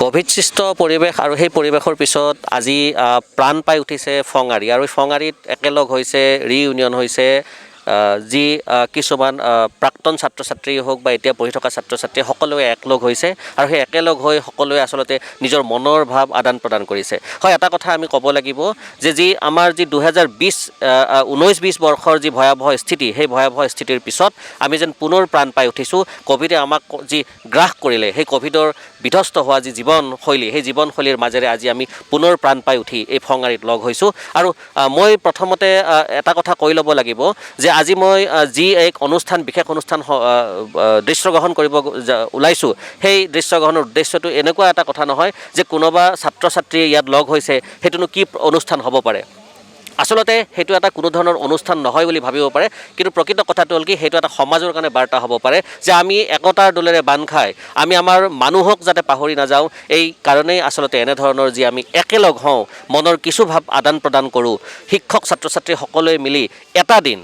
Covid সৃষ্ট পৰিৱেশ আৰু সেই পৰিৱেশৰ পিছত আজি প্ৰাণ পাই উঠিছে ফঙাৰী আৰু ফঙাৰীত একেলগ হৈছে ৰিইউনিয়ন হৈছে যি কিছুমান প্ৰাক্তন ছাত্ৰ ছাত্ৰী হওক বা এতিয়া পঢ়ি থকা ছাত্ৰ ছাত্ৰী সকলোৱে একলগ হৈছে আৰু সেই একেলগ হৈ সকলোৱে আচলতে নিজৰ মনৰ ভাৱ আদান প্ৰদান কৰিছে। হয়, এটা কথা আমি ক'ব লাগিব যে আমাৰ 2019-20 বৰ্ষৰ যি ভয়াৱহ স্থিতি, সেই ভয়াৱহ স্থিতিৰ পিছত আমি যেন পুনৰ প্ৰাণ পাই উঠিছোঁ। কোভিডে আমাক যি গ্ৰাস কৰিলে, সেই কোভিডৰ বিধ্বস্ত হোৱা যি জীৱনশৈলী, সেই জীৱনশৈলীৰ মাজেৰে আজি আমি পুনৰ প্ৰাণ পাই উঠি এই ফঙাৰীত লগ হৈছোঁ। আৰু মই প্ৰথমতে এটা কথা কৈ ল'ব লাগিব যে আজি মই যি এক অনুষ্ঠান, বিশেষ অনুষ্ঠান দৃশ্যগ্ৰহণ কৰিব ওলাইছোঁ, সেই দৃশ্যগ্ৰহণৰ উদ্দেশ্যটো এনেকুৱা এটা কথা নহয় যে কোনোবা ছাত্ৰ ছাত্ৰীয়ে ইয়াত লগ হৈছে, সেইটোনো কি অনুষ্ঠান হ'ব পাৰে। আচলতে সেইটো এটা কোনো ধৰণৰ অনুষ্ঠান নহয় বুলি ভাবিব পাৰে, কিন্তু প্ৰকৃত কথাটো হ'ল কি, সেইটো এটা সমাজৰ কাৰণে বাৰ্তা হ'ব পাৰে যে আমি একতাৰ দোলেৰে বান্ধ খাই আমি আমাৰ মানুহক যাতে পাহৰি নাযাওঁ। এই কাৰণেই আচলতে এনেধৰণৰ যি আমি একেলগ হওঁ, মনৰ কিছু ভাৱ আদান প্ৰদান কৰোঁ, শিক্ষক ছাত্ৰ ছাত্ৰী সকলোৱে মিলি এটা দিন,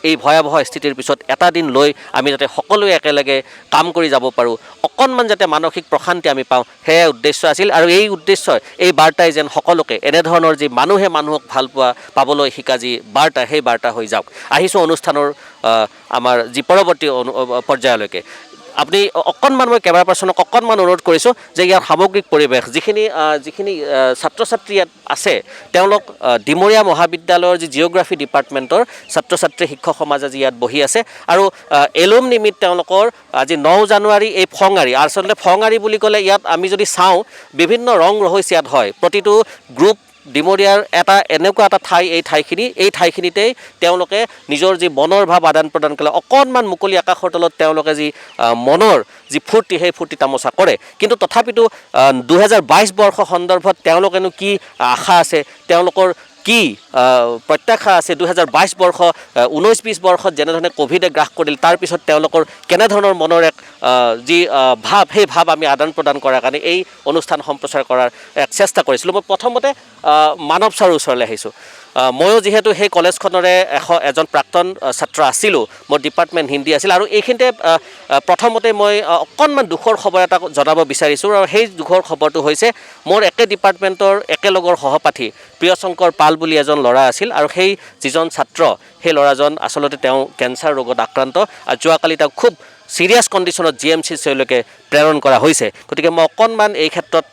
এই ভয়াৱহ স্থিতিৰ পিছত এটা দিন লৈ আমি যাতে সকলোৱে একেলগে কাম কৰি যাব পাৰোঁ, অকণমান যাতে মানসিক প্ৰশান্তি আমি পাওঁ, সেয়াই উদ্দেশ্য আছিল। আৰু এই উদ্দেশ্যই, এই বাৰ্তাই যেন সকলোকে এনেধৰণৰ যি মানুহে মানুহক ভাল পাবলৈ শিকা যি বাৰ্তা, সেই বাৰ্তা হৈ যাওক। আহিছোঁ অনুষ্ঠানৰ আমাৰ যি পৰৱৰ্তী পৰ্যায়লৈকে। আপুনি অকণমান, মই কেমেৰা পাৰ্চনক অকণমান অনুৰোধ কৰিছোঁ যে ইয়াৰ সামগ্ৰিক পৰিৱেশ, যিখিনি ছাত্ৰ ছাত্ৰী ইয়াত আছে, তেওঁলোক ডিমৰীয়া মহাবিদ্যালয়ৰ যি জিঅ'গ্ৰাফী ডিপাৰ্টমেণ্টৰ ছাত্ৰ ছাত্ৰী শিক্ষক সমাজ আজি ইয়াত বহি আছে। আৰু এলুম নিমিত্ত তেওঁলোকৰ আজি 9 জানুৱাৰী এই ফঙাৰী, আচলতে ফঙাৰী বুলি ক'লে ইয়াত আমি যদি চাওঁ বিভিন্ন ৰং ৰহইচ ইয়াত হয়। প্ৰতিটো গ্ৰুপ ডিমৰীয়াৰ এনেকুৱা এটা ঠাই, এই ঠাইখিনিতেই তেওঁলোকে নিজৰ যি মনৰ ভাৱ আদান প্ৰদান কৰে, অকণমান মুকলি আকাশৰ তলত তেওঁলোকে যি মনৰ যি ফূৰ্তি, সেই ফূৰ্তি তামোচা কৰে। কিন্তু তথাপিতো 2022 বৰ্ষ সন্দৰ্ভত তেওঁলোকেনো কি আশা আছে, তেওঁলোকৰ কি প্ৰত্যাশা আছে, 2022 বৰ্ষ 19-20 বৰ্ষত যেনেধৰণে কোভিডে গ্ৰাস কৰিল, তাৰপিছত তেওঁলোকৰ কেনেধৰণৰ মনৰ এক যি ভাৱ, সেই ভাৱ আমি আদান প্ৰদান কৰাৰ কাৰণে এই অনুষ্ঠান সম্প্ৰচাৰ কৰাৰ এক চেষ্টা কৰিছিলোঁ। মই প্ৰথমতে মানৱ ছাৰৰ ওচৰলৈ আহিছোঁ। ময়ো যিহেতু সেই কলেজখনৰে এজন প্ৰাক্তন ছাত্ৰ আছিলোঁ, মোৰ ডিপাৰ্টমেণ্ট হিন্দী আছিল। আৰু এইখিনিতে প্ৰথমতে মই অকণমান দুখৰ খবৰ এটা জনাব বিচাৰিছোঁ। আৰু সেই দুখৰ খবৰটো হৈছে, মোৰ একে ডিপাৰ্টমেণ্টৰ একেলগৰ সহপাঠী প্ৰিয়শংকৰ পাল বুলি এজন ল'ৰা আছিল। আৰু সেই যিজন ছাত্ৰ, সেই ল'ৰাজন আচলতে তেওঁ কেঞ্চাৰ ৰোগত আক্ৰান্ত। আৰু যোৱাকালি তেওঁক খুব ছিৰিয়াছ কণ্ডিশ্যনত GMCলৈকে প্ৰেৰণ কৰা হৈছে। গতিকে মই অকণমান এই ক্ষেত্ৰত,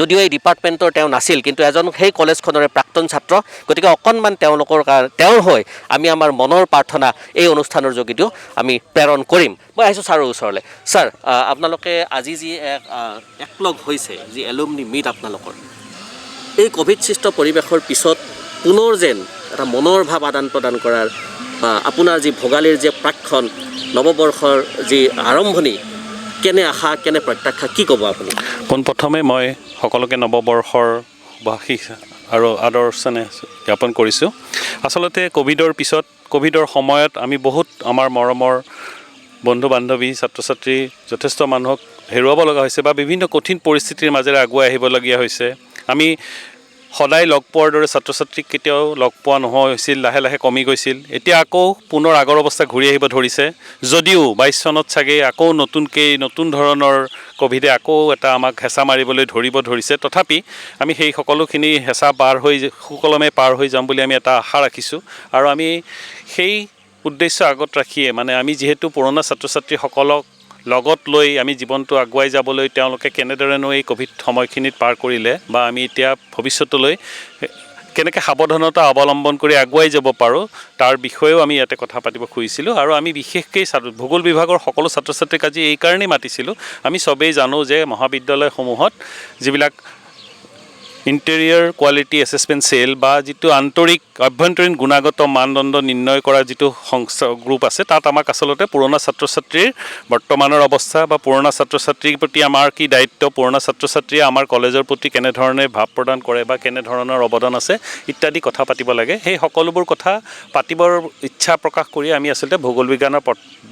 যদিও এই ডিপাৰ্টমেণ্টৰ তেওঁ নাছিল, কিন্তু এজন সেই কলেজখনৰে প্ৰাক্তন ছাত্ৰ, গতিকে অকণমান তেওঁৰ হৈ আমি আমাৰ মনৰ প্ৰাৰ্থনা এই অনুষ্ঠানৰ যোগেদিও আমি প্ৰেৰণ কৰিম। মই আহিছোঁ ছাৰৰ ওচৰলৈ। ছাৰ, আপোনালোকে আজি যি একলগ হৈছে, যি এলুমনি মিট আপোনালোকৰ, এই কোভিড সৃষ্ট পৰিৱেশৰ পিছত পুনৰ যেন এটা মনৰ ভাৱ আদান প্ৰদান কৰাৰ বা আপোনাৰ যি ভোগালীৰ যে প্ৰাক্ষণ, নৱবৰ্ষৰ যি আৰম্ভণি, কেনে আশা, কেনে প্ৰত্যাশা, কি ক'ব আপুনি? পোনপ্ৰথমে মই সকলোকে নৱবৰ্ষৰ শুভাশী আৰু আদৰ চেনেহ জ্ঞাপন কৰিছোঁ। আচলতে কোভিডৰ সময়ত আমি বহুত আমাৰ মৰমৰ বন্ধু বান্ধৱী, ছাত্ৰ ছাত্ৰী, যথেষ্ট মানুহক হেৰুৱাব লগা হৈছে বা বিভিন্ন কঠিন পৰিস্থিতিৰ মাজেৰে আগুৱাই আহিবলগীয়া হৈছে। আমি সদায় লগ পোৱাৰ দৰে ছাত্ৰ ছাত্ৰীক কেতিয়াও লগ পোৱা নোহোৱা হৈছিল, লাহে লাহে কমি গৈছিল। এতিয়া আকৌ পুনৰ আগৰ অৱস্থা ঘূৰি আহিব ধৰিছে। যদিও 22 চনত চাগে আকৌ নতুন ধৰণৰ কোভিডে আকৌ এটা আমাক হেঁচা মাৰিবলৈ ধৰিছে, তথাপি আমি সেই সকলোখিনি হেঁচা সুকলমে পাৰ হৈ যাম বুলি আমি এটা আশা ৰাখিছোঁ। আৰু আমি সেই উদ্দেশ্য আগত ৰাখিয়ে, মানে আমি যিহেতু পুৰণা ছাত্ৰ ছাত্ৰীসকলক লগত লৈ আমি জীৱনটো আগুৱাই যাবলৈ, তেওঁলোকে কেনেদৰেনো এই কোভিড সময়খিনিত পাৰ কৰিলে বা আমি এতিয়া ভৱিষ্যতলৈ কেনেকৈ সাৱধানতা অৱলম্বন কৰি আগুৱাই যাব পাৰোঁ, তাৰ বিষয়েও আমি ইয়াতে কথা পাতিব খুজিছিলোঁ। আৰু আমি বিশেষকৈ ভূগোল বিভাগৰ সকলো ছাত্ৰ ছাত্ৰীক আজি এই কাৰণেই মাতিছিলোঁ। আমি চবেই জানো যে মহাবিদ্যালয়সমূহত যিবিলাক ইণ্টেৰিয়ৰ কোৱালিটি এছেছমেণ্ট চেল বা যিটো আভ্যন্তৰীণ গুণাগত মানদণ্ড নিৰ্ণয় কৰা যিটো গ্ৰুপ আছে, তাত আমাক আচলতে পুৰণা ছাত্ৰ ছাত্ৰীৰ বৰ্তমানৰ অৱস্থা বা পুৰণা ছাত্ৰ ছাত্ৰীৰ প্ৰতি আমাৰ কি দায়িত্ব, পুৰণা ছাত্ৰ ছাত্ৰীয়ে আমাৰ কলেজৰ প্ৰতি কেনেধৰণে ভাৱ প্ৰদান কৰে বা কেনেধৰণৰ অৱদান আছে ইত্যাদি কথা পাতিব লাগে। সেই সকলোবোৰ কথা পাতিবৰ ইচ্ছা প্ৰকাশ কৰি আমি আচলতে ভূগোল বিজ্ঞানৰ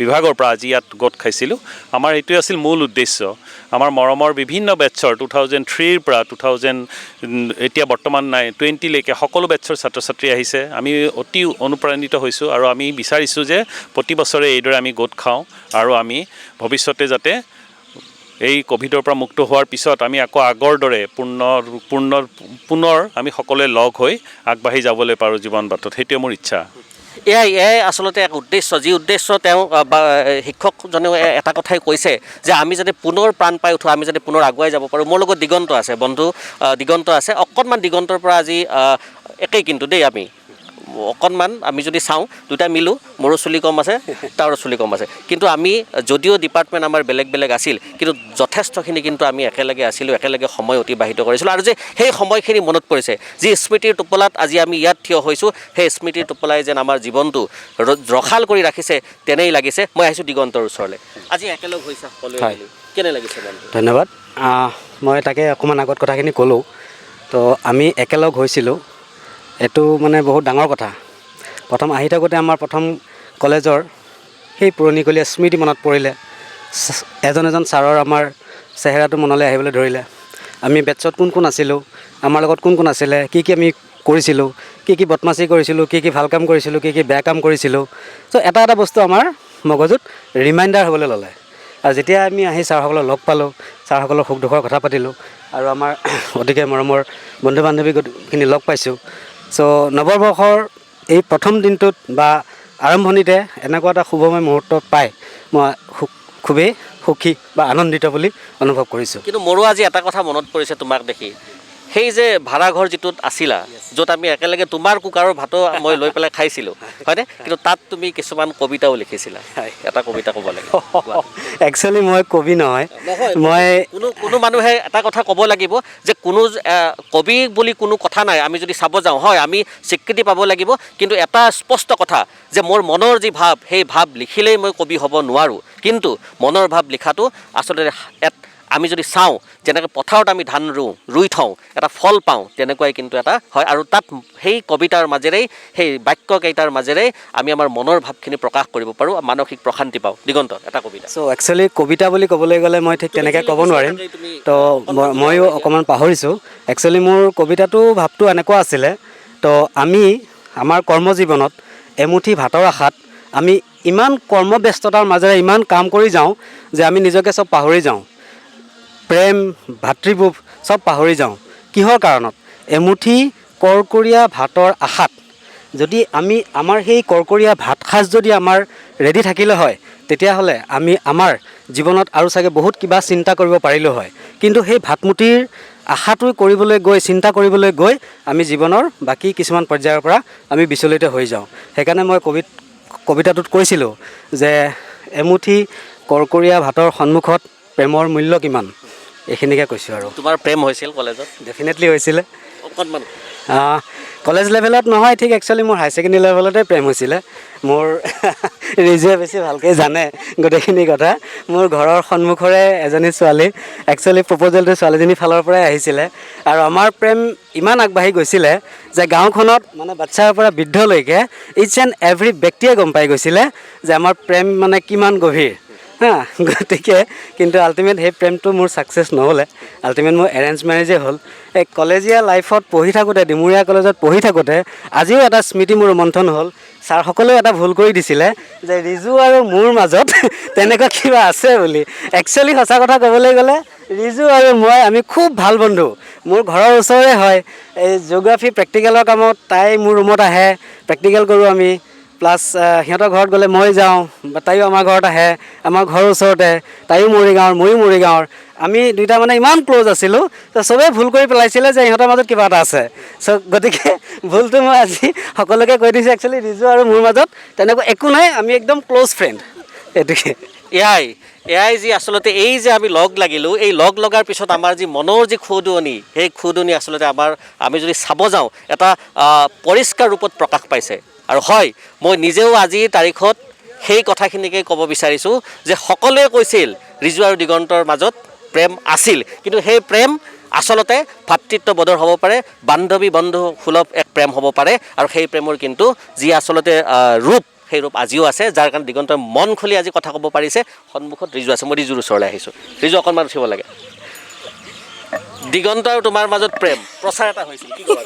বিভাগৰ পৰা আজি ইয়াত গোট খাইছিলোঁ। আমাৰ এইটোৱে আছিল মূল উদ্দেশ্য। আমাৰ মৰমৰ বিভিন্ন বেটছৰ 2003ৰ পৰা এতিয়া বৰ্তমান 20লৈকে সকলো বেটছৰ ছাত্ৰ ছাত্ৰী আহিছে। আমি অতি অনুপ্ৰাণিত হৈছোঁ আৰু আমি বিচাৰিছোঁ যে প্ৰতি বছৰে এইদৰে আমি গোট খাওঁ আৰু আমি ভৱিষ্যতে যাতে এই ক'ভিডৰ পৰা মুক্ত হোৱাৰ পিছত আমি আকৌ আগৰ দৰে পুনৰ আমি সকলোৱে লগ হৈ আগবাঢ়ি যাবলৈ পাৰোঁ জীৱন বাটত, সেইটোৱে মোৰ ইচ্ছা। এয়াই আচলতে এক উদ্দেশ্য, যি উদ্দেশ্য তেওঁ বা শিক্ষকজনেও এটা কথাই কৈছে যে আমি যাতে পুনৰ প্ৰাণ পাই উঠোঁ, আমি যাতে পুনৰ আগুৱাই যাব পাৰোঁ। মোৰ লগত দিগন্ত আছে, বন্ধু দিগন্ত আছে, অকণমান দিগন্তৰ পৰা আজি একেই কিন্তু দেই, অকণমান আমি যদি চাওঁ দুটা মিলোঁ, মোৰো চুলি কম আছে, তাৰো চুলি কম আছে, কিন্তু আমি যদিও ডিপাৰ্টমেণ্ট আমাৰ বেলেগ বেলেগ আছিল, কিন্তু যথেষ্টখিনি কিন্তু আমি একেলগে আছিলোঁ, একেলগে সময় অতিবাহিত কৰিছিলোঁ। আৰু যে সেই সময়খিনি মনত পৰিছে, যি স্মৃতিৰ টোপোলাত আজি আমি ইয়াত থিয় হৈছোঁ, সেই স্মৃতিৰ টোপোলাই যেন আমাৰ জীৱনটো ৰসাল কৰি ৰাখিছে তেনেই লাগিছে। মই আহিছোঁ দিগন্তৰ ওচৰলৈ, আজি একেলগ হৈছে সকলোৱে মিলি, কেনে লাগিছে মনটো? ধন্যবাদ। মই তাকে অকণমান আগত কথাখিনি ক'লোঁ, তো আমি একেলগ হৈছিলোঁ, এইটো মানে বহুত ডাঙৰ কথা। প্ৰথম আহি থাকোঁতে আমাৰ প্ৰথম কলেজৰ সেই পুৰণিকলীয়া স্মৃতি মনত পৰিলে, এজন ছাৰৰ আমাৰ চেহেৰাটো মনলৈ আহিবলৈ ধৰিলে। আমি বেটছত কোন কোন আছিলোঁ, আমাৰ লগত কোন কোন আছিলে, কি আমি কৰিছিলোঁ, কি বদমাচি কৰিছিলোঁ, কি ভাল কাম কৰিছিলোঁ, কি বেয়া কাম কৰিছিলোঁ। চ' এটা বস্তু আমাৰ মগজুত ৰিমাইণ্ডাৰ হ'বলৈ ল'লে। আৰু যেতিয়া আমি আহি ছাৰসকলক লগ পালোঁ, ছাৰসকলৰ সুখ দুখৰ কথা পাতিলোঁ, আৰু আমাৰ অতিকে মৰমৰ বন্ধু বান্ধৱীখিনি লগ পাইছোঁ। চ' নৱবৰ্ষৰ এই প্ৰথম দিনটোত বা আৰম্ভণিতে এনেকুৱা এটা শুভময় মুহূৰ্ত পাই মই খুবেই সুখী বা আনন্দিত বুলি অনুভৱ কৰিছোঁ। কিন্তু মোৰো আজি এটা কথা মনত পৰিছে তোমাক দেখি, সেই যে ভাড়াঘৰ যিটোত আছিলা, য'ত আমি একেলগে তোমাৰ কুকাৰৰ ভাতো মই লৈ পেলাই খাইছিলোঁ, হয়নে? কিন্তু তাত তুমি কিছুমান কবিতাও লিখিছিলা, এটা কবিতা ক'ব লাগে। একচুৱেলি মই কবি নহয়, মই কোনো মানুহে এটা কথা ক'ব লাগিব যে কোনো কবি বুলি কোনো কথা নাই। আমি যদি চাব যাওঁ, হয় আমি স্বীকৃতি পাব লাগিব, কিন্তু এটা স্পষ্ট কথা যে মোৰ মনৰ যি ভাৱ, সেই ভাৱ লিখিলেই মই কবি হ'ব নোৱাৰোঁ। কিন্তু মনৰ ভাৱ লিখাটো আচলতে আমি যদি চাওঁ, যেনেকৈ পথাৰত আমি ধান ৰুই থওঁ, এটা ফল পাওঁ, তেনেকুৱাই কিন্তু এটা হয়। আৰু তাত সেই কবিতাৰ মাজেৰেই, সেই বাক্যকেইটাৰ মাজেৰেই আমি আমাৰ মনৰ ভাৱখিনি প্ৰকাশ কৰিব পাৰোঁ, মানসিক প্ৰশান্তি পাওঁ। দিগন্ত, এটা কবিতা। চ' একচুৱেলি কবিতা বুলি ক'বলৈ গ'লে মই ঠিক তেনেকৈ ক'ব নোৱাৰিম, তো ময়ো অকণমান পাহৰিছোঁ। একচুৱেলি মোৰ কবিতাটো ভাৱটো এনেকুৱা আছিলে, তো আমি আমাৰ কৰ্মজীৱনত এমুঠি ভাতৰ আশাত আমি ইমান কৰ্মব্যস্ততাৰ মাজেৰে ইমান কাম কৰি যাওঁ যে আমি নিজকে চব পাহৰি যাওঁ, প্ৰেম ভাতৃভোৱ চব পাহৰি যাওঁ। কিহৰ কাৰণত? এমুঠি কৰ্কৰীয়া ভাতৰ আশাত। যদি আমাৰ সেই কৰ্কৰীয়া ভাত সাজ যদি আমাৰ ৰেডি থাকিলে হয়, তেতিয়াহ'লে আমি আমাৰ জীৱনত আৰু চাগে বহুত কিবা চিন্তা কৰিব পাৰিলোঁ হয়। কিন্তু সেই ভাতমুঠিৰ আশাটো কৰিবলৈ গৈ, চিন্তা কৰিবলৈ গৈ আমি জীৱনৰ বাকী কিছুমান পৰ্যায়ৰ পৰা আমি বিচলিত হৈ যাওঁ। সেইকাৰণে মই কবিতাটোত কৈছিলোঁ যে এমুঠি কৰ্কৰীয়া ভাতৰ সন্মুখত প্ৰেমৰ মূল্য কিমান, এইখিনিকে কৈছোঁ। আৰু তোমাৰ প্ৰেম হৈছিল কলেজত? ডেফিনেটলি হৈছিলে। অকণমান কলেজ লেভেলত নহয়, ঠিক একচুৱেলি মোৰ হাই ছেকেণ্ডেৰী লেভেলতে প্ৰেম হৈছিলে। মোৰ ৰিজুৱে বেছি ভালকৈ জানে গোটেইখিনি কথা। মোৰ ঘৰৰ সন্মুখৰে এজনী ছোৱালী, একচুৱেলি প্ৰপ'জেলটো ছোৱালীজনীৰ ফালৰ পৰাই আহিছিলে। আৰু আমাৰ প্ৰেম ইমান আগবাঢ়ি গৈছিলে যে গাঁওখনত মানে বাচ্ছাৰ পৰা বৃদ্ধলৈকে ইচ এণ্ড এভৰি ব্যক্তিয়ে গম পাই গৈছিলে যে আমাৰ প্ৰেম মানে কিমান গভীৰ। গতিকে কিন্তু আল্টিমেট সেই প্ৰেমটো মোৰ ছাকচেছ নহ'লে, আল্টিমেট মোৰ এৰেঞ্জ মেৰেজে হ'ল। এই কলেজীয়া লাইফত পঢ়ি থাকোঁতে, ডিমৰীয়া কলেজত পঢ়ি থাকোঁতে আজিও এটা স্মৃতি মোৰ ৰোমন্থন হ'ল। ছাৰসকলেও এটা ভুল কৰি দিছিলে যে ৰিজু আৰু মোৰ মাজত তেনেকুৱা কিবা আছে বুলি। একচুৱেলি সঁচা কথা ক'বলৈ গ'লে ৰিজু আৰু আমি খুব ভাল বন্ধু। মোৰ ঘৰৰ ওচৰৰে হয়। এই জিঅ'গ্ৰাফী প্ৰেক্টিকেলৰ কামত তাই মোৰ ৰুমত আহে, প্ৰেক্টিকেল কৰোঁ আমি। প্লাছ সিহঁতৰ ঘৰত গ'লে মই যাওঁ, তাইও আমাৰ ঘৰত আহে, আমাৰ ঘৰৰ ওচৰতে। তাইও মৰিগাঁৱৰ, ময়ো মৰিগাঁৱৰ। আমি দুইটা মানে ইমান ক্ল'জ আছিলোঁ, তো চবেই ভুল কৰি পেলাইছিলে যে ইহঁতৰ মাজত কিবা এটা আছে। চ' গতিকে ভুলটো মই আজি সকলোকে কৈ দিছোঁ, একচুৱেলি ৰিজু আৰু মোৰ মাজত তেনেকুৱা একো নাই, আমি একদম ক্ল'জ ফ্ৰেণ্ড। এইটোকে এয়াই যি আচলতে এই যে আমি লগ লাগিলোঁ, এই লগ লগাৰ পিছত আমাৰ যি মনৰ যি খুদনি, সেই খুদনি আচলতে আমি যদি চাব যাওঁ এটা পৰিষ্কাৰ ৰূপত প্ৰকাশ পাইছে। আৰু হয়, মই নিজেও আজিৰ তাৰিখত সেই কথাখিনিকে ক'ব বিচাৰিছোঁ যে সকলোৱে কৈছিল ৰিজু আৰু দিগন্তৰ মাজত প্ৰেম আছিল, কিন্তু সেই প্ৰেম আচলতে ভাতৃত্ববোধৰ হ'ব পাৰে, বান্ধৱী বন্ধু সুলভ এক প্ৰেম হ'ব পাৰে। আৰু সেই প্ৰেমৰ কিন্তু যি আচলতে ৰূপ, সেই ৰূপ আজিও আছে, যাৰ কাৰণে দিগন্তই মন খুলি আজি কথা ক'ব পাৰিছে। সন্মুখত ৰিজু আছে, মই ৰিজুৰ ওচৰলৈ আহিছোঁ। ৰিজু অকণমান উঠিব লাগে। দিগন্ত আৰু তোমাৰ মাজত প্ৰেম প্ৰচাৰ এটা হৈছিল, কি ক'বা?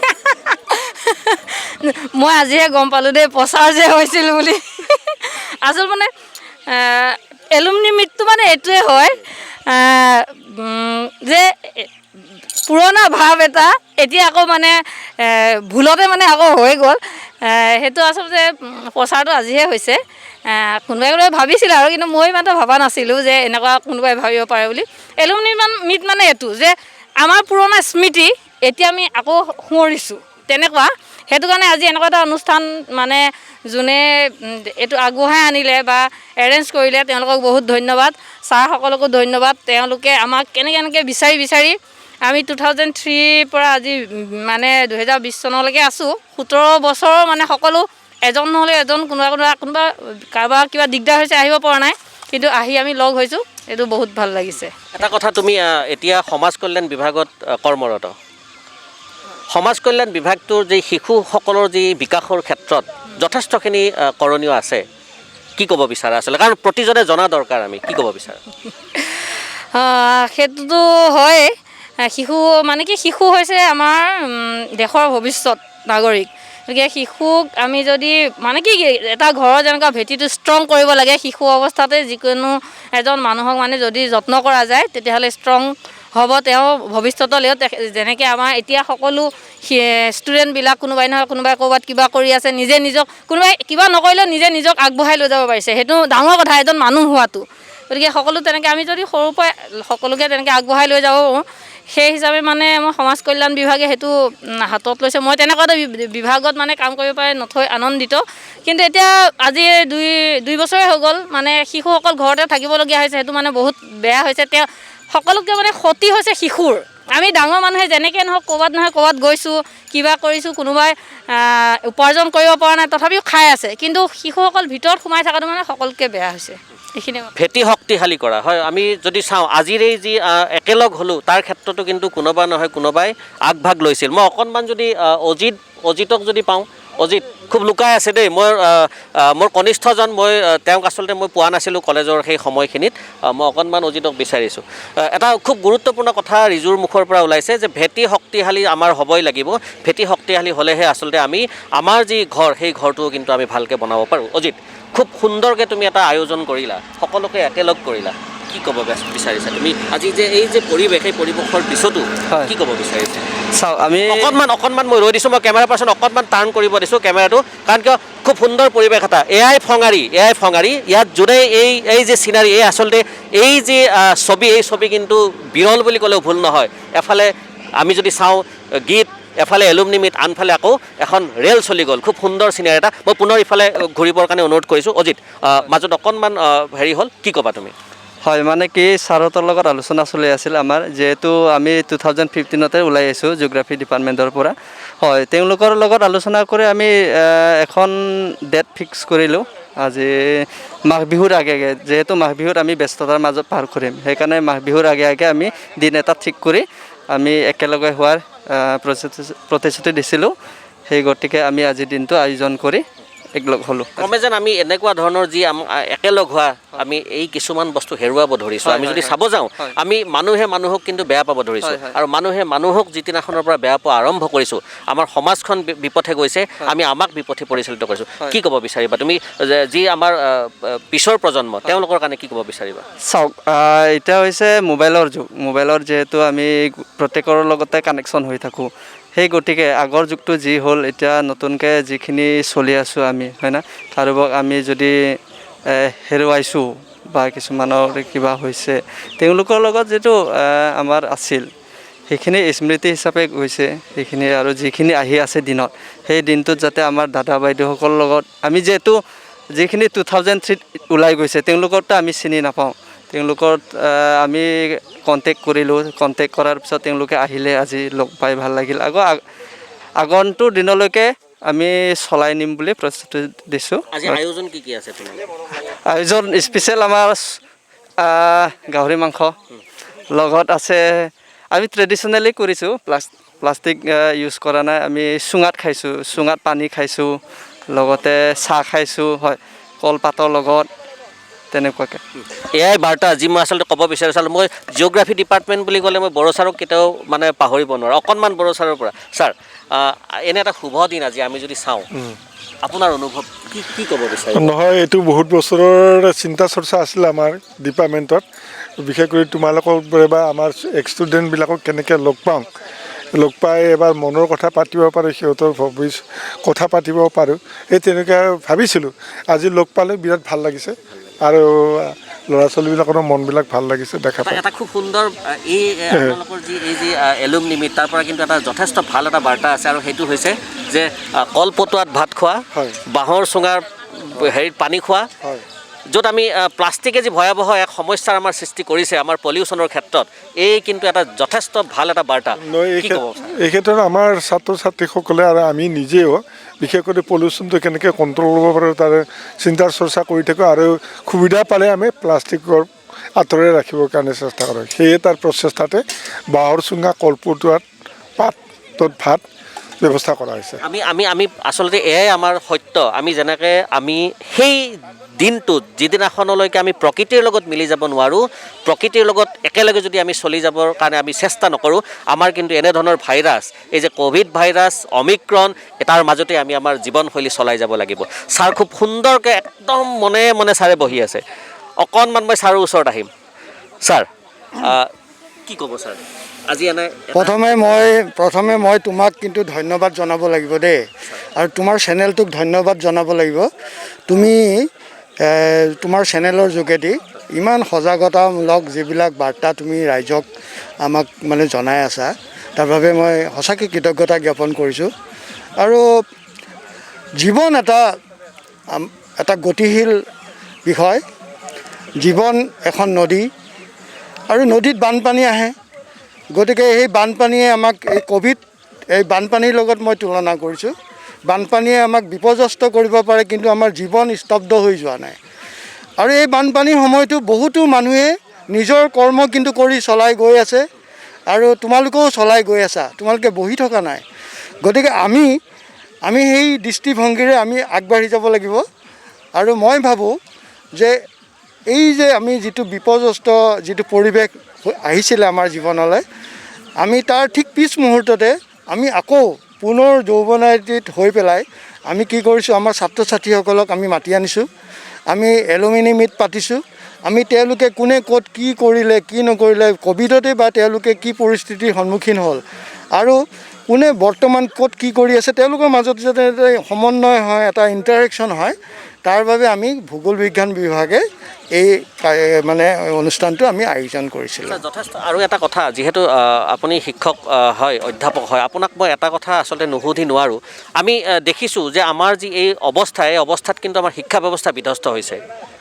মই আজিহে গম পালোঁ দেই প্ৰচাৰ যে হৈছিল বুলি। আচল মানে এলুমনি মিটটো মানে এইটোৱে হয় যে পুৰণা ভাৱ এটা এতিয়া আকৌ মানে ভুলতে মানে আকৌ হৈ গ'ল। সেইটো আচলতে প্ৰচাৰটো আজিহে হৈছে। কোনোবাই ভাবিছিলে আৰু, কিন্তু মই ইমান এটা ভবা নাছিলোঁ যে এনেকুৱা কোনোবাই ভাবিব পাৰে বুলি। এলুমনি মিট মানে এইটো যে আমাৰ পুৰণা স্মৃতি এতিয়া আমি আকৌ সোঁৱৰিছোঁ তেনেকুৱা। সেইটো কাৰণে আজি এনেকুৱা এটা অনুষ্ঠান মানে যোনে এইটো আগবঢ়াই আনিলে বা এৰেঞ্জ কৰিলে তেওঁলোকক বহুত ধন্যবাদ। ছাৰসকলকো ধন্যবাদ। তেওঁলোকে আমাক কেনেকৈ বিচাৰি আমি 2003 পৰা আজি মানে 2020 চনলৈকে আছোঁ। 17 বছৰৰ মানে সকলো এজন নহ'লে এজন কোনোবা কাৰোবাৰ কিবা দিগদাৰ হৈছে আহিব পৰা নাই, কিন্তু আহি আমি লগ হৈছোঁ। এইটো বহুত ভাল লাগিছে। এটা কথা, তুমি এতিয়া সমাজ কল্যাণ বিভাগত কৰ্মৰত। সমাজ কল্যাণ বিভাগটোৰ যি শিশুসকলৰ যি বিকাশৰ ক্ষেত্ৰত যথেষ্টখিনি কৰণীয় আছে, কি ক'ব বিচাৰা আচলতে? কাৰণ প্ৰতিজনে জনা দৰকাৰ, আমি কি ক'ব বিচাৰা? সেইটোতো হয়। শিশু মানে কি, শিশু হৈছে আমাৰ দেশৰ ভৱিষ্যত নাগৰিক। গতিকে শিশুক আমি যদি মানে কি এটা ঘৰৰ যেনেকুৱা ভেটিটো ষ্ট্ৰং কৰিব লাগে, শিশু অৱস্থাতে যিকোনো এজন মানুহক মানে যদি যত্ন কৰা যায় তেতিয়াহ'লে ষ্ট্ৰং হ'ব তেওঁ ভৱিষ্যতলৈও। যেনেকৈ আমাৰ এতিয়া সকলো ষ্টুডেণ্টবিলাক কোনোবাই নহয় কোনোবাই ক'ৰবাত কিবা কৰি আছে, নিজে নিজক কোনোবাই কিবা নকৰিলেও নিজক আগবঢ়াই লৈ যাব পাৰিছে। সেইটো ডাঙৰ কথা, এজন মানুহ হোৱাটো। গতিকে সকলো তেনেকৈ আমি যদি সৰুৰ পৰাই সকলোকে তেনেকৈ আগবঢ়াই লৈ যাব পাৰোঁ, সেই হিচাপে মানে মই সমাজ কল্যাণ বিভাগে সেইটো হাতত লৈছে। মই তেনেকুৱা এটা বিভাগত মানে কাম কৰিব পাৰে নথৈ আনন্দিত। কিন্তু এতিয়া আজি দুই বছৰে হৈ গ'ল, মানে শিশুসকল ঘৰতে থাকিবলগীয়া হৈছে। সেইটো মানে বহুত বেয়া হৈছে। তেওঁ সকলোতকৈ মানে ক্ষতি হৈছে শিশুৰ। আমি ডাঙৰ মানুহে যেনেকৈ নহওক ক'ৰবাত নহয় ক'ৰবাত গৈছোঁ, কিবা কৰিছোঁ, কোনোবাই উপাৰ্জন কৰিব পৰা নাই তথাপিও খাই আছে, কিন্তু শিশুসকল ভিতৰত সোমাই থকাটো মানে সকলোতকৈ বেয়া হৈছে। এইখিনি ভেটি শক্তিশালী কৰা হয়। আমি যদি চাওঁ আজিৰ এই যি একেলগ হ'লোঁ তাৰ ক্ষেত্ৰতো কিন্তু কোনোবা নহয় কোনোবাই আগভাগ লৈছিল। মই অকণমান যদি অজিতক যদি পাওঁ, অজিত খুব লুকাই আছে দেই। মোৰ কনিষ্ঠজন, তেওঁক আচলতে মই পোৱা নাছিলোঁ কলেজৰ সেই সময়খিনিত। মই অকণমান অজিতক বিচাৰিছোঁ। এটা খুব গুৰুত্বপূৰ্ণ কথা ৰিজুৰ মুখৰ পৰা ওলাইছে যে ভেটি শক্তিশালী আমাৰ হ'বই লাগিব। ভেটি শক্তিশালী হ'লেহে আচলতে আমি আমাৰ যি ঘৰ সেই ঘৰটোও কিন্তু আমি ভালকৈ বনাব পাৰোঁ। অজিত, খুব সুন্দৰকৈ তুমি এটা আয়োজন কৰিলা, সকলোকে একেলগ কৰিলা, কি ক'ব বিচাৰিছা তুমি আজি যে এই যে পৰিৱেশ, সেই পৰিৱেশৰ পিছতো কি ক'ব বিচাৰিছা? চাওক, আমি অকণমান মই ৰৈ দিছোঁ। মই কেমেৰা পাৰ্চন অকণমান টাৰ্ণ কৰিব দিছোঁ কেমেৰাটো, কাৰণ কিয় খুব সুন্দৰ পৰিৱেশ এটা। এয়াই ফঙাৰী। ইয়াত যোনে এই যে চিনাৰী, এই আচলতে এই যে ছবি, এই ছবি কিন্তু বিৰল বুলি ক'লেও ভুল নহয়। এফালে আমি যদি চাওঁ গীত, এফালে এলুমনি মিট, আনফালে আকৌ এখন ৰেল চলি গ'ল। খুব সুন্দৰ চিনাৰী এটা। মই পুনৰ ইফালে ঘূৰিবৰ কাৰণে অনুৰোধ কৰিছোঁ। অজিত, মাজত অকণমান হেৰি হ'ল, কি ক'বা তুমি? হয়, মানে কি ছাৰহঁতৰ লগত আলোচনা চলি আছিল আমাৰ, যিহেতু আমি 2015তে ওলাই আহিছোঁ জিঅ'গ্ৰাফী ডিপাৰ্টমেণ্টৰ পৰা। হয়, তেওঁলোকৰ লগত আলোচনা কৰি আমি এখন ডেট ফিক্স কৰিলোঁ আজি মাঘ বিহুৰ আগে যিহেতু মাঘ বিহুত আমি ব্যস্ততাৰ মাজত পাৰ কৰিম, সেইকাৰণে মাঘ বিহুৰ আগে আমি দিন এটা ঠিক কৰি আমি একেলগে হোৱাৰ প্ৰতিশ্ৰুতি দিছিলোঁ। সেই গতিকে আমি আজিৰ দিনটো আয়োজন কৰি একলগ হ'লোঁ। ক্ৰমে যেন আমি এনেকুৱা ধৰণৰ যি একেলগ হোৱা, আমি এই কিছুমান বস্তু হেৰুৱাব ধৰিছোঁ। আমি যদি চাব যাওঁ, আমি মানুহে মানুহক কিন্তু বেয়া পাব ধৰিছোঁ, আৰু মানুহে মানুহক যিদিনাখনৰ পৰা বেয়া পোৱা আৰম্ভ কৰিছোঁ, আমাৰ সমাজখন বিপথে গৈছে, আমি আমাক বিপথে পৰিচালিত কৰিছোঁ। কি ক'ব বিচাৰিবা তুমি, যি আমাৰ পিছৰ প্ৰজন্ম, তেওঁলোকৰ কাৰণে কি ক'ব বিচাৰিবা? চাওক, এতিয়া হৈছে মোবাইলৰ যুগ। মোবাইলৰ যিহেতু আমি প্ৰত্যেকৰ লগতে কানেকশ্যন হৈ থাকোঁ, সেই গতিকে আগৰ যুগটো যি হ'ল, এতিয়া নতুনকৈ যিখিনি চলি আছোঁ আমি, হয় না, কাৰোবাক আমি যদি হেৰুৱাইছোঁ বা কিছুমানৰ কিবা হৈছে, তেওঁলোকৰ লগত যিটো আমাৰ আছিল সেইখিনি স্মৃতি হিচাপে গৈছে। সেইখিনি আৰু যিখিনি আহি আছে দিনত, সেই দিনটোত যাতে আমাৰ দাদা বাইদেউসকলৰ লগত আমি যিহেতু যিখিনি 2003 ওলাই গৈছে, তেওঁলোকৰতো আমি চিনি নাপাওঁ। তেওঁলোকৰ আমি কণ্টেক্ট কৰিলোঁ, কণ্টেক্ট কৰাৰ পিছত তেওঁলোকে আহিলে, আজি লগ পাই ভাল লাগিল। আগন্তুক দিনলৈকে আমি চলাই নিম বুলি প্ৰস্তুতি দিছোঁ। আজি আয়োজন কি আছে তোমাৰ? আয়োজন স্পেচিয়েল আমাৰ গাহৰি মাংস, লগত আছে আমি ট্ৰেডিশ্যনেলি কৰিছোঁ, প্লাষ্টিক ইউজ কৰা নাই। আমি চুঙাত খাইছোঁ, চুঙাত পানী খাইছোঁ, লগতে চাহ খাইছোঁ, হয়, কলপাতৰ লগত। তেনেকুৱাকৈ। এয়াই বাৰ্তা যি মই আচলতে ক'ব বিচাৰিছিলোঁ। মই জিঅ'গ্ৰাফী ডিপাৰ্টমেণ্ট বুলি ক'লে মই বড়ো ছাৰক কেতিয়াও মানে পাহৰিব নোৱাৰোঁ, অকণমান বড়ো ছাৰৰ পৰা। ছাৰ, এনে এটা শুভ দিন আজি আমি যদি চাওঁ, আপোনাৰ অনুভৱ কি ক'ব বিচাৰিব? নহয়, এইটো বহুত বছৰৰ চিন্তা চৰ্চা আছিলে আমাৰ ডিপাৰ্টমেণ্টত, বিশেষকৈ তোমালোকক বা আমাৰ ষ্টুডেণ্টবিলাকক কেনেকৈ লগ পাই এবাৰ মনৰ কথা পাতিব পাৰোঁ, সিহঁতৰ কথা পাতিব পাৰোঁ, এই তেনেকৈ ভাবিছিলোঁ। আজি লগ পালে বিৰাট ভাল লাগিছে আৰু ল'ৰা ছোৱালীবিলাকৰো মনবিলাক ভাল লাগিছে দেখা পাই। এটা খুব সুন্দৰ এই আপোনালোকৰ যি এলুমনি মিট, তাৰ পৰা কিন্তু এটা যথেষ্ট ভাল এটা বাৰ্তা আছে, আৰু সেইটো হৈছে যে কলপটুৱাত ভাত খোৱা, বাঁহৰ চুঙাৰ হেৰিত পানী খোৱা, য'ত আমি প্লাষ্টিকে যি ভয়াৱহ এক সমস্যাৰ আমাৰ সৃষ্টি কৰিছে আমাৰ পলিউশ্যনৰ ক্ষেত্ৰত, এই কিন্তু এটা যথেষ্ট ভাল এটা বাৰ্তা। এই ক্ষেত্ৰত আমাৰ ছাত্ৰ ছাত্ৰীসকলে আৰু আমি নিজেও বিশেষকৈ পলিউশ্যনটো কেনেকৈ কণ্ট্ৰল কৰিব পাৰোঁ তাৰ চিন্তাৰ চৰ্চা কৰি থাকোঁ, আৰু সুবিধা পালে আমি প্লাষ্টিকৰ আঁতৰাই ৰাখিবৰ কাৰণে চেষ্টা কৰোঁ। সেয়ে তাৰ প্ৰচেষ্টাতে বাঁহৰ চুঙা, কলপটুৱাত পাতত ভাত ব্যৱস্থা কৰা হৈছে। আমি আচলতে এয়াই আমাৰ সত্য। আমি যেনেকৈ আমি সেই দিনটোত যিদিনাখনলৈকে আমি প্ৰকৃতিৰ লগত মিলি যাব নোৱাৰোঁ, প্ৰকৃতিৰ লগত একেলগে যদি আমি চলি যাবৰ কাৰণে আমি চেষ্টা নকৰোঁ, আমাৰ কিন্তু এনেধৰণৰ ভাইৰাছ, এই যে ক'ভিড ভাইৰাছ, অমিক্ৰণ, তাৰ মাজতে আমি আমাৰ জীৱনশৈলী চলাই যাব লাগিব। ছাৰ খুব সুন্দৰকৈ একদম মনে মনে ছাৰে বহি আছে। অকণমান মই ছাৰৰ ওচৰত আহিম। ছাৰ, কি ক'ব ছাৰ আজি এনে? প্ৰথমে মই তোমাক কিন্তু ধন্যবাদ জনাব লাগিব দেই, আৰু তোমাৰ চেনেলটোক ধন্যবাদ জনাব লাগিব। তুমি তোমাৰ চেনেলৰ যোগেদি ইমান সজাগতামূলক যিবিলাক বাৰ্তা তুমি ৰাইজক আমাক মানে জনাই আছা, তাৰ বাবে মই সঁচাকৈ কৃতজ্ঞতা জ্ঞাপন কৰিছোঁ। আৰু জীৱন এটা গতিশীল বিষয়। জীৱন এখন নদী, আৰু নদীত বানপানী আহে, গতিকে সেই বানপানীয়ে আমাক এই বানপানীৰ লগত মই তুলনা কৰিছোঁ। বানপানীয়ে আমাক বিপৰ্যস্ত কৰিব পাৰে, কিন্তু আমাৰ জীৱন স্তব্ধ হৈ যোৱা নাই। আৰু এই বানপানীৰ সময়তো বহুতো মানুহে নিজৰ কৰ্ম কিন্তু কৰি চলাই গৈ আছে, আৰু তোমালোকেও চলাই গৈ আছা, তোমালোকে বহি থকা নাই। গতিকে আমি সেই দৃষ্টিভংগীৰে আমি আগবাঢ়ি যাব লাগিব। আৰু মই ভাবোঁ যে এই যে আমি যিটো বিপৰ্যস্ত যিটো পৰিৱেশ আহিছিলে আমাৰ জীৱনলৈ, আমি তাৰ ঠিক পিছ মুহূৰ্ততে আমি আকৌ পুনৰ যৌৱনায়িত হৈ পেলাই আমি কি কৰিছোঁ, আমাৰ ছাত্ৰ ছাত্ৰীসকলক আমি মাতি আনিছোঁ, আমি এলুমিনি মিট পাতিছোঁ। আমি তেওঁলোকে কোনে ক'ত কি কৰিলে কি নকৰিলে, ক'ভিডতে বা তেওঁলোকে কি পৰিস্থিতিৰ সন্মুখীন হ'ল, আৰু কোনে বৰ্তমান ক'ত কি কৰি আছে, তেওঁলোকৰ মাজত যাতে সমন্বয় হয়, এটা ইণ্টাৰেকশ্যন হয়, তাৰ বাবে আমি ভূগোল বিজ্ঞান বিভাগে এই মানে অনুষ্ঠানটো আমি আয়োজন কৰিছিলোঁ। যথেষ্ট। আৰু এটা কথা, যিহেতু আপুনি শিক্ষক হয়, অধ্যাপক হয়, আপোনাক মই এটা কথা আচলতে নুসুধি নোৱাৰোঁ। আমি দেখিছোঁ যে আমাৰ যি এই অৱস্থাত কিন্তু আমাৰ শিক্ষা ব্যৱস্থা বিধ্বস্ত হৈছে,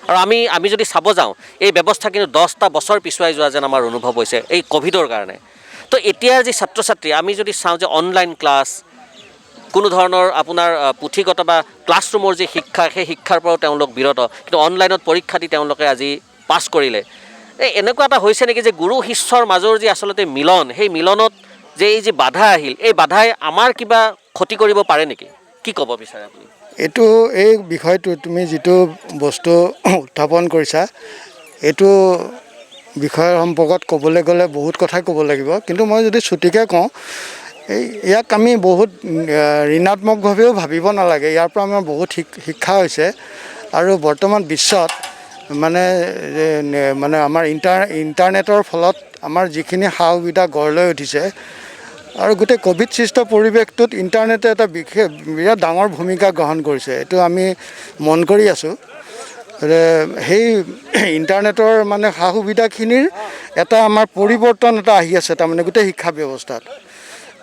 আৰু আমি যদি চাব যাওঁ, এই ব্যৱস্থা কিন্তু 10টা বছৰ পিছুৱাই যোৱা যেন আমাৰ অনুভৱ হৈছে এই ক'ভিডৰ কাৰণে। তো এতিয়াৰ যি ছাত্ৰ ছাত্ৰী, আমি যদি চাওঁ যে অনলাইন ক্লাছ, কোনো ধৰণৰ আপোনাৰ পুথিগত বা ক্লাছৰুমৰ যি শিক্ষা, সেই শিক্ষাৰ পৰাও তেওঁলোক বিৰত, কিন্তু অনলাইনত পৰীক্ষা দি তেওঁলোকে আজি পাছ কৰিলে। এনেকুৱা এটা হৈছে নেকি যে গুৰু শিষ্যৰ মাজৰ যি আচলতে মিলন, সেই মিলনত যে এই যি বাধা আহিল, এই বাধাই আমাৰ কিবা ক্ষতি কৰিব পাৰে নেকি? কি ক'ব বিচাৰে আপুনি? এই বিষয়টো তুমি যিটো বস্তু উত্থাপন কৰিছা, এইটো বিষয়ৰ সম্পৰ্কত ক'বলৈ গ'লে বহুত কথাই ক'ব লাগিব, কিন্তু মই যদি ছুটিকৈ কওঁ, ইয়াক আমি বহুত ঋণাত্মকভাৱেও ভাবিব নালাগে। ইয়াৰ পৰা আমাৰ বহুত শিক্ষা হৈছে, আৰু বৰ্তমান বিশ্বত মানে আমাৰ ইণ্টাৰনেটৰ ফলত আমাৰ যিখিনি সা সুবিধা গঢ় লৈ উঠিছে, আৰু গোটেই ক'ভিড সৃষ্ট পৰিৱেশটোত ইণ্টাৰনেটে এটা বিৰাট ডাঙৰ ভূমিকা গ্ৰহণ কৰিছে। এইটো আমি মন কৰি আছোঁ। সেই ইণ্টাৰনেটৰ মানে সা সুবিধাখিনিৰ এটা আমাৰ পৰিৱৰ্তন এটা আহি আছে, তাৰমানে গোটেই শিক্ষা ব্যৱস্থাত।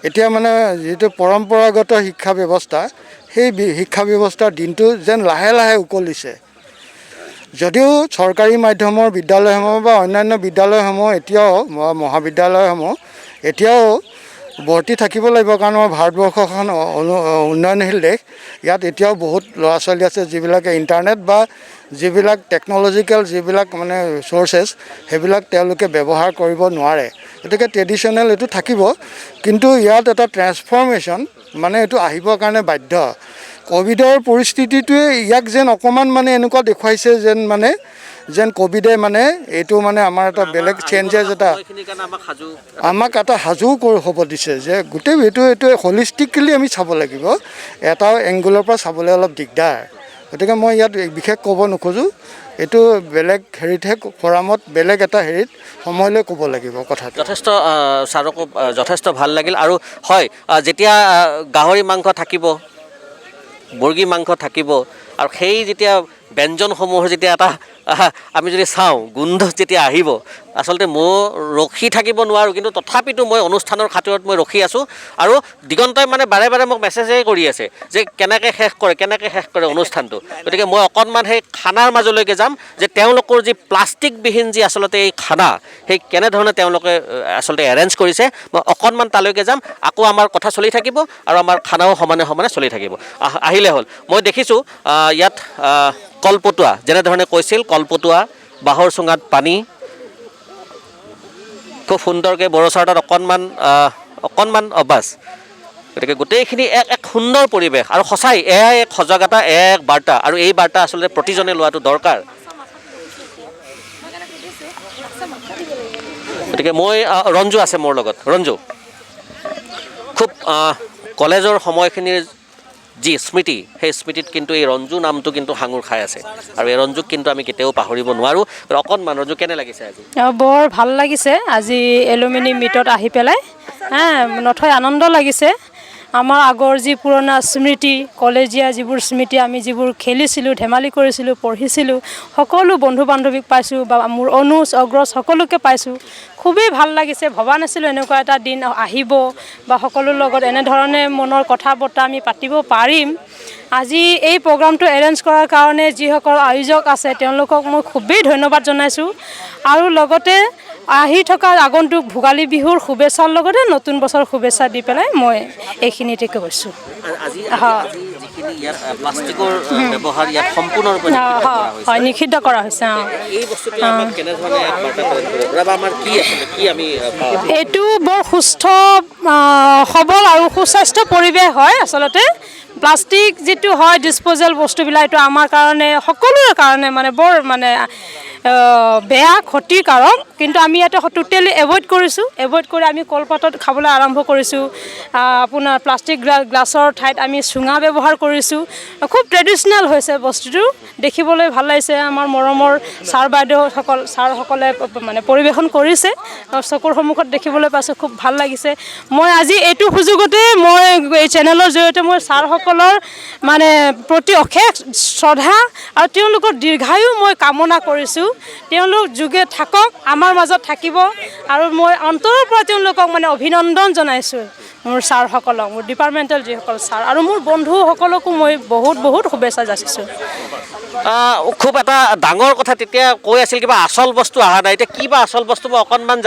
এতিয়া মানে যিটো পৰম্পৰাগত শিক্ষা ব্যৱস্থা, সেই শিক্ষা ব্যৱস্থাৰ দিনটো যেন লাহে লাহে উকলিছে। যদিও চৰকাৰী মাধ্যমৰ বিদ্যালয়সমূহ বা অন্যান্য বিদ্যালয়সমূহ এতিয়াও, মহাবিদ্যালয়সমূহ এতিয়াও ভৰ্তি থাকিব লাগিব, কাৰণ আমাৰ ভাৰতবৰ্ষখন উন্নয়নশীল দেশ। ইয়াত এতিয়াও বহুত ল'ৰা ছোৱালী আছে যিবিলাকে ইণ্টাৰনেট বা যিবিলাক টেকন'লজিকেল যিবিলাক মানে চ'ৰ্চেছ, সেইবিলাক তেওঁলোকে ব্যৱহাৰ কৰিব নোৱাৰে। গতিকে ট্ৰেডিশ্যনেল এইটো থাকিব, কিন্তু ইয়াত এটা ট্ৰেন্সফৰ্মেশ্যন মানে এইটো আহিবৰ কাৰণে বাধ্য। ক'ভিডৰ পৰিস্থিতিটোৱে ইয়াক যেন অকণমান মানে এনেকুৱা দেখুৱাইছে যেন মানে যেন ক'ভিডে মানে এইটো মানে আমাৰ এটা বেলেগ চেঞ্জেছ এটা আমাক এটা সাজু হ'ব দিছে যে গোটেই এইটো হলিষ্টিকলি আমি চাব লাগিব, এটা এংগুলৰ পৰা চাবলৈ অলপ দিগদাৰ। গতিকে মই ইয়াত বিশেষ ক'ব নোখোজোঁ, এইটো বেলেগ হেৰিতহে ফৰামত বেলেগ এটা হেৰিত সময়লৈ ক'ব লাগিব কথাটো। যথেষ্ট ছাৰকো যথেষ্ট ভাল লাগিল। আৰু হয়, যেতিয়া গাহৰি মাংস থাকিব, মুৰ্গী মাংস থাকিব, আৰু সেই যেতিয়া ব্যঞ্জনসমূহৰ যেতিয়া এটা আমি যদি চাওঁ গোন্ধ যেতিয়া আহিব, আচলতে মই ৰখি থাকিব নোৱাৰোঁ। কিন্তু তথাপিতো মই অনুষ্ঠানৰ খাতিৰত মই ৰখি আছোঁ। আৰু দিগন্তই মানে বাৰে বাৰে মোক মেছেজেই কৰি আছে যে কেনেকৈ শেষ কৰে অনুষ্ঠানটো। গতিকে মই অকণমান সেই খানাৰ মাজলৈকে যাম, যে তেওঁলোকৰ যি প্লাষ্টিকবিহীন যি আচলতে এই খানা, সেই কেনেধৰণে তেওঁলোকে আচলতে এৰেঞ্জ কৰিছে, মই অকণমান তালৈকে যাম। আকৌ আমাৰ কথা চলি থাকিব আৰু আমাৰ খানাও সমানে সমানে চলি থাকিব। আহিলে হ'ল। মই দেখিছোঁ ইয়াত কলপটুৱা, যেনেধৰণে কৈছিল, কলপটুৱা, বাঁহৰ চুঙাত পানী, খুব সুন্দৰকৈ বড়োচাউলত অকণমান অভ্যাস। গতিকে গোটেইখিনি এক সুন্দৰ পৰিৱেশ। আৰু সঁচাই এয়া এক সজাগতা, এক বাৰ্তা, আৰু এই বাৰ্তা আচলতে প্ৰতিজনে লোৱাটো দৰকাৰ। গতিকে মই ৰঞ্জু আছে মোৰ লগত। ৰঞ্জু, খুব কলেজৰ সময়খিনিৰ যি স্মৃতি, সেই স্মৃতিত কিন্তু এই ৰঞ্জু নামটো কিন্তু সাঙুৰ খাই আছে, আৰু এই ৰঞ্জুক কিন্তু আমি কেতিয়াও পাহৰিব নোৱাৰোঁ। অকণমান ৰঞ্জু, কেনে লাগিছে আজি? বৰ ভাল লাগিছে আজি এলুমিনি মিটত আহি পেলাই, নথৈ আনন্দ লাগিছে। আমাৰ আগৰ যি পুৰণা স্মৃতি, কলেজীয়া যিবোৰ স্মৃতি, আমি যিবোৰ খেলিছিলোঁ, ধেমালি কৰিছিলোঁ, পঢ়িছিলোঁ, সকলো বন্ধু বান্ধৱীক পাইছোঁ, বা মোৰ অনুজ অগ্ৰজ সকলোকে পাইছোঁ। খুবেই ভাল লাগিছে। ভবা নাছিলোঁ এনেকুৱা এটা দিন আহিব, বা সকলোৰ লগত এনেধৰণে মনৰ কথা বতৰা আমি পাতিব পাৰিম। আজি এই প্ৰগ্ৰামটো এৰেঞ্জ কৰাৰ কাৰণে যিসকল আয়োজক আছে তেওঁলোকক মই খুবেই ধন্যবাদ জনাইছোঁ। আৰু লগতে আহি থকা আগন্তুক ভোগালী বিহুৰ শুভেচ্ছাৰ লগতে নতুন বছৰ শুভেচ্ছা দি পেলাই মই এইখিনিতে কৈছোঁ। হয়, নিষিদ্ধ কৰা হৈছে। এইটো বৰ সুস্থ, সবল আৰু সুস্বাস্থ্য পৰিৱেশ হয়। আচলতে প্লাষ্টিক যিটো হয় ডিছপ'জেল বস্তুবিলাক, এইটো আমাৰ কাৰণে, সকলোৰে কাৰণে মানে বৰ বেয়া, ক্ষতিকাৰক। কিন্তু আমি ইয়াতে টোটেলি এভইড কৰিছোঁ। এভইড কৰি আমি কলপাতত খাবলৈ আৰম্ভ কৰিছোঁ। আপোনাৰ প্লাষ্টিক গ্লাছৰ ঠাইত আমি চুঙা ব্যৱহাৰ কৰিছোঁ। খুব ট্ৰেডিশ্যনেল হৈছে বস্তুটো, দেখিবলৈ ভাল লাগিছে। আমাৰ মৰমৰ ছাৰসকলে মানে পৰিৱেশন কৰিছে, চকুৰ সন্মুখত দেখিবলৈ পাইছোঁ, খুব ভাল লাগিছে। মই আজি এইটো সুযোগতে মই এই চেনেলৰ জৰিয়তে মই ছাৰসকলৰ মানে প্ৰতি অশেষ শ্ৰদ্ধা আৰু তেওঁলোকৰ দীৰ্ঘায়ু মই কামনা কৰিছোঁ। তেওঁলোক যোগে থাকক, আমাৰ মাজত থাকিব, আৰু মই অন্তৰৰ পৰা তেওঁলোকক মানে অভিনন্দন জনাইছোঁ। মোৰ ছাৰসকলক, মোৰ ডিপাৰ্টমেণ্টেল যিসকল ছাৰ আৰু মোৰ বন্ধুসকলকো মই বহুত শুভেচ্ছা যাচিছোঁ। খুব এটা ডাঙৰ কথা তেতিয়া কৈ আছিল, কিবা আচল বস্তু অহা নাই। এতিয়া কি বা আচল বস্তু মই অকণমান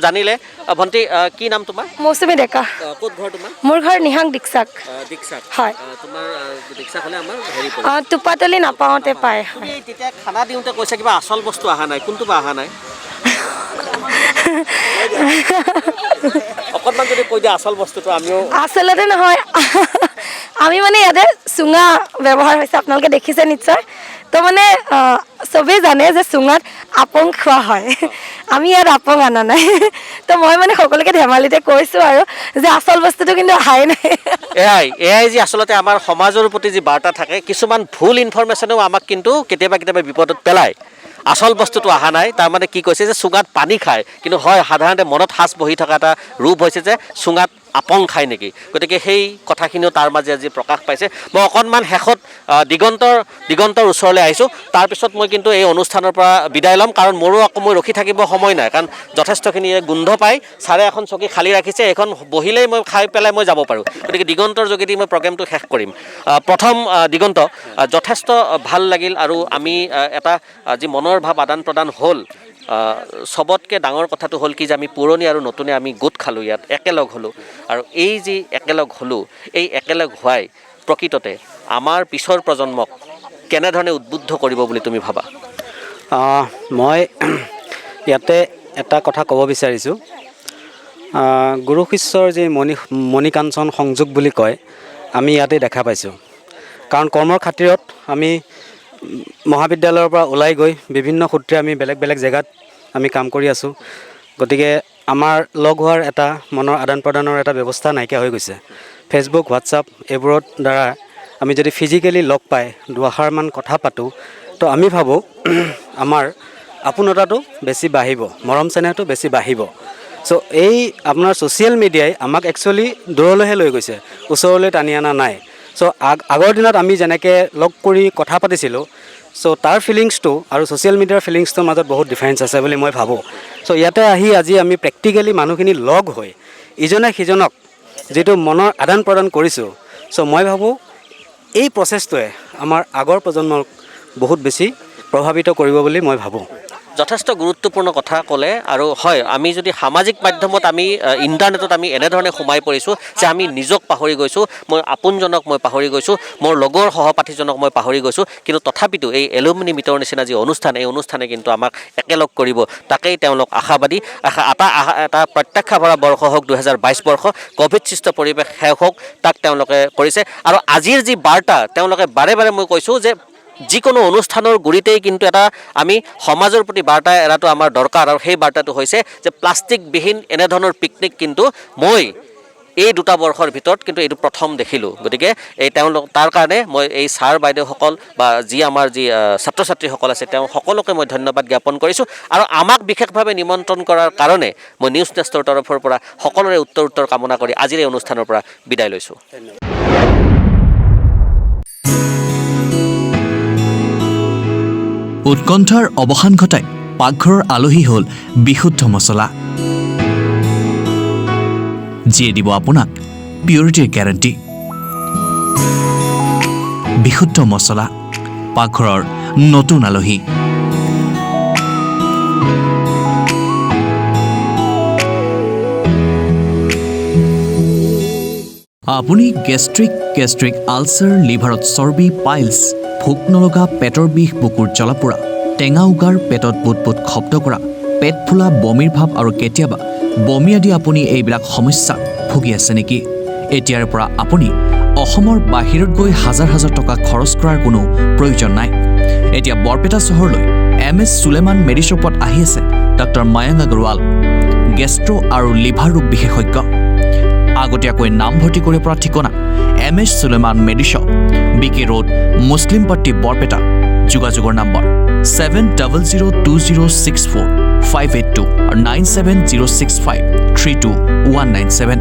জানিলে। ভণ্টি, কি নাম তোমাৰ? মৌচুমী ডেকা। ক'ত ঘৰ তোমাৰ? মোৰ ঘৰ নিহাং দীক্ষাক। হয়। তোমাৰ দীক্ষা হ'লে আমাৰ হেৰি টোপাতলি নাপাওঁতে পায়। তেতিয়া খানা দিওঁতে কৈছে কিবা আচল বস্তু অহা নাই, কোনটো বা অহা নাই? অকণমান যদি কৈ দিয়া আচল বস্তুটো। আমিও আচলতে নহয়, আমি মানে ইয়াতে চুঙা ব্যৱহাৰ হৈছে, আপোনালোকে দেখিছে নিশ্চয়। তো মানে চবেই জানে যে চুঙাত আপং খোৱা হয়, আমি ইয়াত আপং অনা নাই। তো মই মানে সকলোকে ধেমালিতে কৈছোঁ আৰু যে আচল বস্তুটো কিন্তু অহাই নাই। এয়াই যি আচলতে আমাৰ সমাজৰ প্ৰতি যি বাৰ্তা থাকে, কিছুমান ভুল ইনফৰমেশ্যনেও আমাক কিন্তু কেতিয়াবা বিপদত পেলায়। আচল বস্তুটো অহা নাই, তাৰমানে কি কৈছে যে চুঙাত পানী খায়, কিন্তু হয় সাধাৰণতে মনত সাঁচ বহি থকা এটা ৰূপ হৈছে যে চুঙাত আপং খায় নেকি। গতিকে সেই কথাখিনিও তাৰ মাজে আজি প্ৰকাশ পাইছে। মই অকণমান শেষত দিগন্তৰ ওচৰলৈ আহিছোঁ। তাৰপিছত মই কিন্তু এই অনুষ্ঠানৰ পৰা বিদায় ল'ম, কাৰণ মোৰো আকৌ মই ৰখি থাকিব সময় নাই, কাৰণ যথেষ্টখিনি গোন্ধ পাই ছাৰে এখন চকী খালী ৰাখিছে, এখন বহিলেই মই খাই পেলাই মই যাব পাৰোঁ। গতিকে দিগন্তৰ যোগেদি মই প্ৰগ্ৰেমটো শেষ কৰিম। প্ৰথম দিগন্ত, যথেষ্ট ভাল লাগিল, আৰু আমি এটা যি মনৰ ভাৱ আদান প্ৰদান হ'ল, চবতকৈ ডাঙৰ কথাটো হ'ল কি যে আমি পুৰণি আৰু নতুনে আমি গোট খালোঁ, ইয়াত একেলগ হ'লোঁ। আৰু এই যি একেলগ হ'লোঁ, এই একেলগ হোৱাই প্ৰকৃততে আমাৰ পিছৰ প্ৰজন্মক কেনেধৰণে উদ্বুদ্ধ কৰিব বুলি তুমি ভাবা? মই ইয়াতে এটা কথা ক'ব বিচাৰিছোঁ। গুৰু শিষ্যৰ যি মণিকাঞ্চন সংযোগ বুলি কয়, আমি ইয়াতে দেখা পাইছোঁ। কাৰণ কৰ্মৰ খাতিৰত আমি মহাবিদ্যালয়ৰ পৰা ওলাই গৈ বিভিন্ন সূত্ৰে আমি বেলেগ বেলেগ জেগাত আমি কাম কৰি আছোঁ। গতিকে আমাৰ লগ হোৱাৰ এটা মনৰ আদান প্ৰদানৰ এটা ব্যৱস্থা নাইকিয়া হৈ গৈছে। ফেচবুক, হোৱাটছআপ এইবোৰৰ দ্বাৰা আমি যদি ফিজিকেলি লগ পাই দুআষাৰমান কথা পাতোঁ, তো আমি ভাবোঁ আমাৰ আপোনতাটো বেছি বাঢ়িব, মৰম চেনেহটো বেছি বাঢ়িব। চ' এই আপোনাৰ ছ'চিয়েল মিডিয়াই আমাক একচুৱেলি দূৰলৈহে লৈ গৈছে, ওচৰলৈ টানি অনা নাই। চ' আগৰ দিনত আমি যেনেকৈ লগ কৰি কথা পাতিছিলোঁ, চ' তাৰ ফিলিংছটো আৰু ছ'চিয়েল মিডিয়াৰ ফিলিংছটোৰ মাজত বহুত ডিফাৰেঞ্চ আছে বুলি মই ভাবোঁ। চ' ইয়াতে আহি আজি আমি প্ৰেক্টিকেলি মানুহখিনি লগ হৈ ইজনে সিজনক যিটো মনৰ আদান প্ৰদান কৰিছোঁ, চ' মই ভাবোঁ এই প্ৰচেছটোৱে আমাৰ আগৰ প্ৰজন্মক বহুত বেছি প্ৰভাৱিত কৰিব বুলি মই ভাবোঁ। যথেষ্ট গুৰুত্বপূৰ্ণ কথা ক'লে। আৰু হয়, আমি যদি সামাজিক মাধ্যমত আমি ইণ্টাৰনেটত আমি এনেধৰণে সোমাই পৰিছোঁ যে আমি নিজক পাহৰি গৈছোঁ, মই আপোনজনক মই পাহৰি গৈছোঁ, মোৰ লগৰ সহপাঠীজনক মই পাহৰি গৈছোঁ। কিন্তু তথাপিতো এই এলুমিনি মিটৰ নিচিনা যি অনুষ্ঠান, এই অনুষ্ঠানে কিন্তু আমাক একেলগ কৰিব, তাকেই তেওঁলোক আশাবাদী। এটা প্ৰত্যাশা ভৰা বৰ্ষ হওক 2022 বৰ্ষ, ক'ভিডসৃষ্ট পৰিৱেশ শেষ হওক, তাক তেওঁলোকে কৰিছে। আৰু আজিৰ যি বাৰ্তা তেওঁলোকে বাৰে বাৰে মই কৈছোঁ যে যিকোনো অনুষ্ঠানৰ গুৰিতেই কিন্তু এটা আমি সমাজৰ প্ৰতি বাৰ্তা এৰাটো আমাৰ দৰকাৰ। আৰু সেই বাৰ্তাটো হৈছে যে প্লাষ্টিকবিহীন এনেধৰণৰ পিকনিক কিন্তু মই এই 2 বৰ্ষৰ ভিতৰত কিন্তু এইটো প্ৰথম দেখিলোঁ। গতিকে তেওঁলোক তাৰ কাৰণে মই এই ছাৰ বাইদেউসকল বা আমাৰ ছাত্ৰ ছাত্ৰীসকল আছে, তেওঁ সকলোকে মই ধন্যবাদ জ্ঞাপন কৰিছোঁ। আৰু আমাক বিশেষভাৱে নিমন্ত্ৰণ কৰাৰ কাৰণে মই নিউজ নেষ্টৰ তৰফৰ পৰা সকলোৰে উত্তৰ কামনা কৰি আজিৰ এই অনুষ্ঠানৰ পৰা বিদায় লৈছোঁ। উৎকণ্ঠাৰ অৱসান ঘটাই পাকঘৰৰ আলহী হ'ল বিশুদ্ধ মছলা, যিয়ে দিব আপোনাক পিউৰিটিৰ গেৰাণ্টি। বিশুদ্ধ মছলা, পাকঘৰৰ নতুন আলহী। আপুনি গেষ্ট্ৰিক আলচাৰ, লিভাৰত চৰ্বি, পাইলছ, ভোক নলগা, পেটৰ বিষ, বুকুৰ জ্বলা-পোৰা, টেঙা উগাৰ, পেটত বুট শব্দ কৰা, পেট ফুলা, বমিৰ ভাৱ আৰু কেতিয়াবা বমি আদি আপুনি এইবিলাক সমস্যাত ভুগি আছে নেকি? এতিয়াৰ পৰা আপুনি অসমৰ বাহিৰত গৈ হাজাৰ হাজাৰ টকা খৰচ কৰাৰ কোনো প্ৰয়োজন নাই। এতিয়া বৰপেটা চহৰলৈ MS সুলেমান মেডিশ্বপত আহি আছে ডক্টৰ মায়াংক আগৰৱাল, গেষ্ট্ৰ আৰু লিভাৰ ৰোগ বিশেষজ্ঞ। আগতীয়াকৈ নামভৰ্তি কৰিব পৰা ঠিকনা MS Suleman Medishop, BK road, Muslimpatti, Barpeta. যোগাযোগৰ নম্বৰ 7002064582 আৰু 9706532197।